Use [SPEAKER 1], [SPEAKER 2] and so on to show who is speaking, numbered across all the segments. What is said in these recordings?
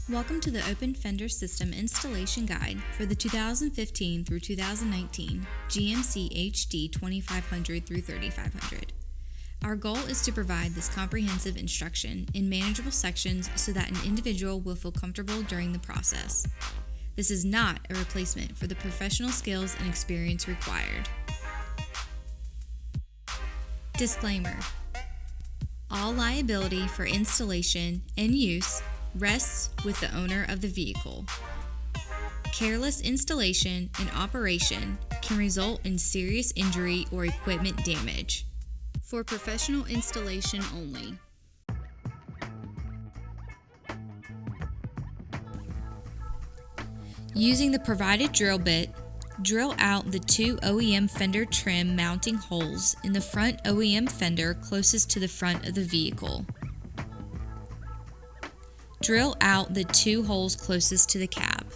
[SPEAKER 1] Welcome to the Open Fender System Installation Guide for the 2015 through 2019 GMC HD 2500 through 3500. Our goal is to provide this comprehensive instruction in manageable sections so that an individual will feel comfortable during the process. This is not a replacement for the professional skills and experience required. Disclaimer: all liability for installation and use rests with the owner of the vehicle. Careless installation and operation can result in serious injury or equipment damage. For professional installation only. Using the provided drill bit, drill out the two OEM fender trim mounting holes in the front OEM fender closest to the front of the vehicle. Drill out the two holes closest to the cab.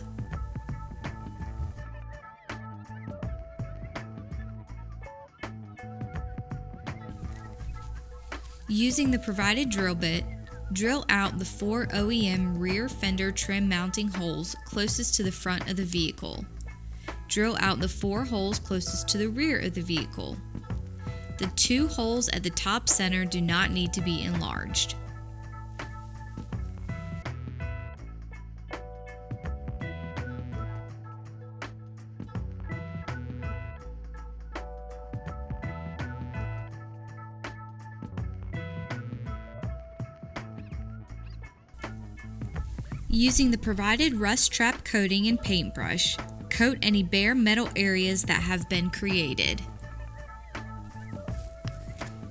[SPEAKER 1] Using the provided drill bit, drill out the four OEM rear fender trim mounting holes closest to the front of the vehicle. Drill out the four holes closest to the rear of the vehicle. The two holes at the top center do not need to be enlarged. Using the provided rust trap coating and paintbrush, coat any bare metal areas that have been created.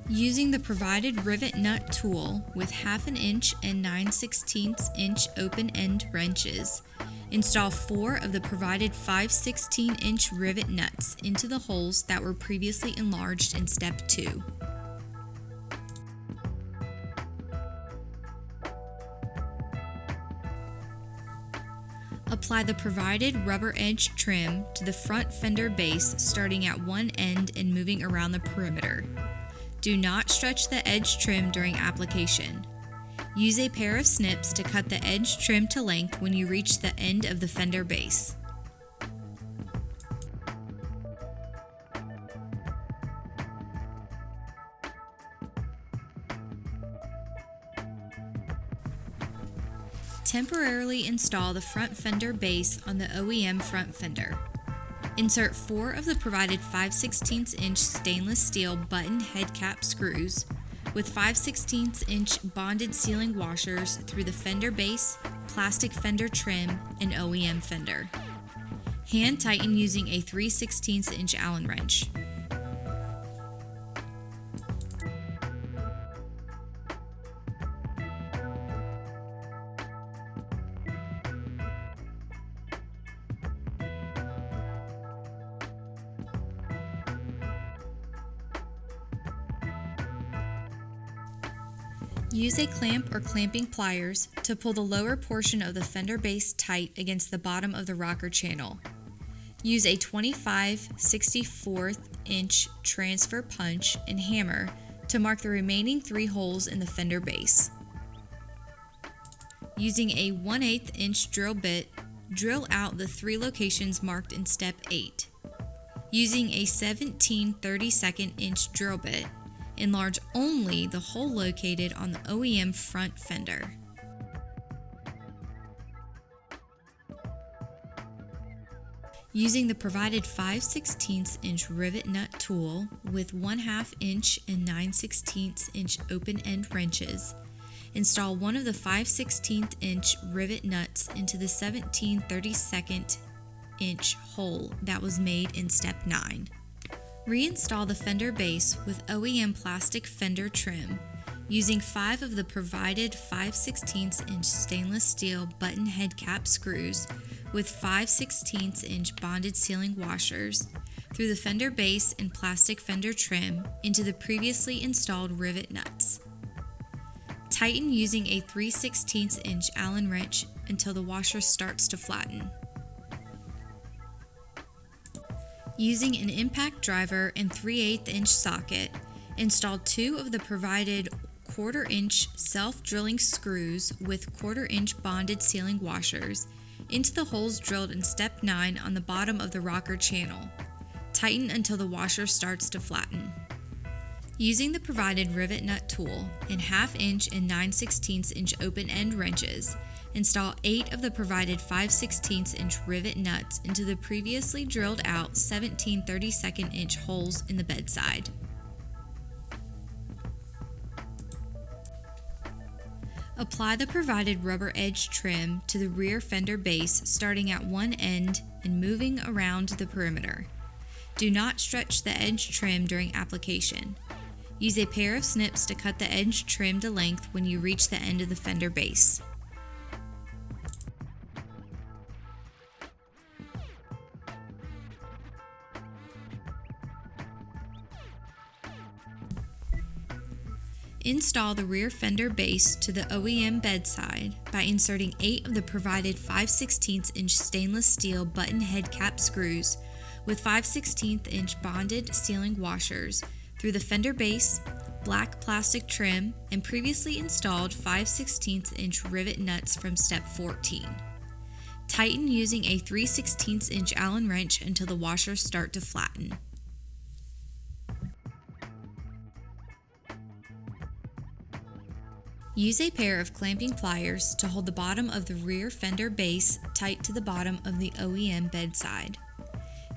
[SPEAKER 1] Using the provided rivet nut tool with 1/2 inch and 9/16 inch open end wrenches, install 4 of the provided 5/16 inch rivet nuts into the holes that were previously enlarged in step 2. Apply the provided rubber edge trim to the front fender base starting at one end and moving around the perimeter. Do not stretch the edge trim during application. Use a pair of snips to cut the edge trim to length when you reach the end of the fender base. Temporarily install the front fender base on the OEM front fender. Insert 4 of the provided 5/16 inch stainless steel button head cap screws with 5/16 inch bonded sealing washers through the fender base, plastic fender trim, and OEM fender. Hand tighten using a 3/16 inch Allen wrench. Use a clamp or clamping pliers to pull the lower portion of the fender base tight against the bottom of the rocker channel. Use a 25/64 inch transfer punch and hammer to mark the remaining 3 holes in the fender base. Using a 1/8 inch drill bit, drill out the 3 locations marked in step 8. Using a 17/32 inch drill bit, enlarge only the hole located on the OEM front fender. Using the provided 5/16 inch rivet nut tool with 1/2 inch and 9/16 inch open end wrenches, install one of the 5/16 inch rivet nuts into the 17/32 inch hole that was made in step 9. Reinstall the fender base with OEM plastic fender trim using 5 of the provided 5/16 inch stainless steel button head cap screws with 5/16 inch bonded sealing washers through the fender base and plastic fender trim into the previously installed rivet nuts. Tighten using a 3/16 inch Allen wrench until the washer starts to flatten. Using an impact driver and 3/8 inch socket, install 2 of the provided 1/4-inch self-drilling screws with 1/4-inch bonded sealing washers into the holes drilled in step 9 on the bottom of the rocker channel. Tighten until the washer starts to flatten. Using the provided rivet nut tool and 1/2-inch and 9/16-inch open-end wrenches, install 8 of the provided 5/16-inch rivet nuts into the previously drilled out 17 32nd-inch holes in the bedside. Apply the provided rubber edge trim to the rear fender base starting at one end and moving around the perimeter. Do not stretch the edge trim during application. Use a pair of snips to cut the edge trim to length when you reach the end of the fender base. Install the rear fender base to the OEM bedside by inserting 8 of the provided 5/16-inch stainless steel button head cap screws with 5/16-inch bonded sealing washers through the fender base, black plastic trim, and previously installed 5/16-inch rivet nuts from step 14. Tighten using a 3/16-inch Allen wrench until the washers start to flatten. Use a pair of clamping pliers to hold the bottom of the rear fender base tight to the bottom of the OEM bedside.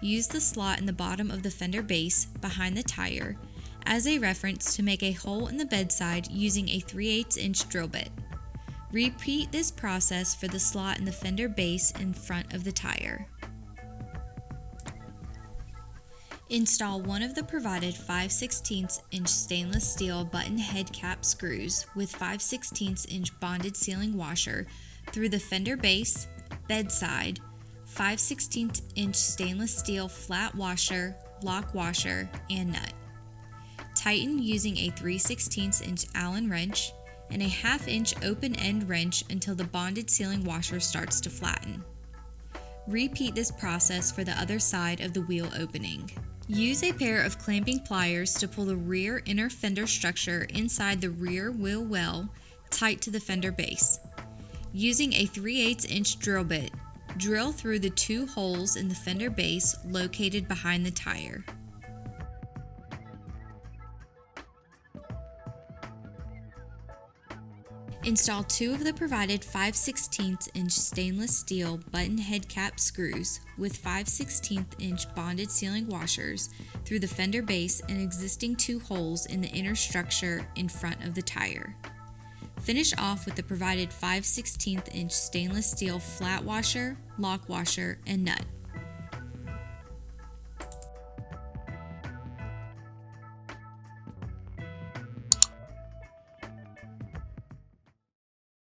[SPEAKER 1] Use the slot in the bottom of the fender base behind the tire as a reference to make a hole in the bedside using a 3/8-inch drill bit. Repeat this process for the slot in the fender base in front of the tire. Install one of the provided 5/16-inch stainless steel button head cap screws with 5/16-inch bonded sealing washer through the fender base, bedside, 5/16-inch stainless steel flat washer, lock washer, and nut. Tighten using a 3/16-inch Allen wrench and a 1/2-inch open-end wrench until the bonded sealing washer starts to flatten. Repeat this process for the other side of the wheel opening. Use a pair of clamping pliers to pull the rear inner fender structure inside the rear wheel well tight to the fender base. Using a 3/8-inch drill bit, drill through the 2 holes in the fender base located behind the tire. Install 2 of the provided 5/16-inch stainless steel button head cap screws with 5/16-inch bonded sealing washers through the fender base and existing 2 holes in the inner structure in front of the tire. Finish off with the provided 5/16-inch stainless steel flat washer, lock washer, and nut.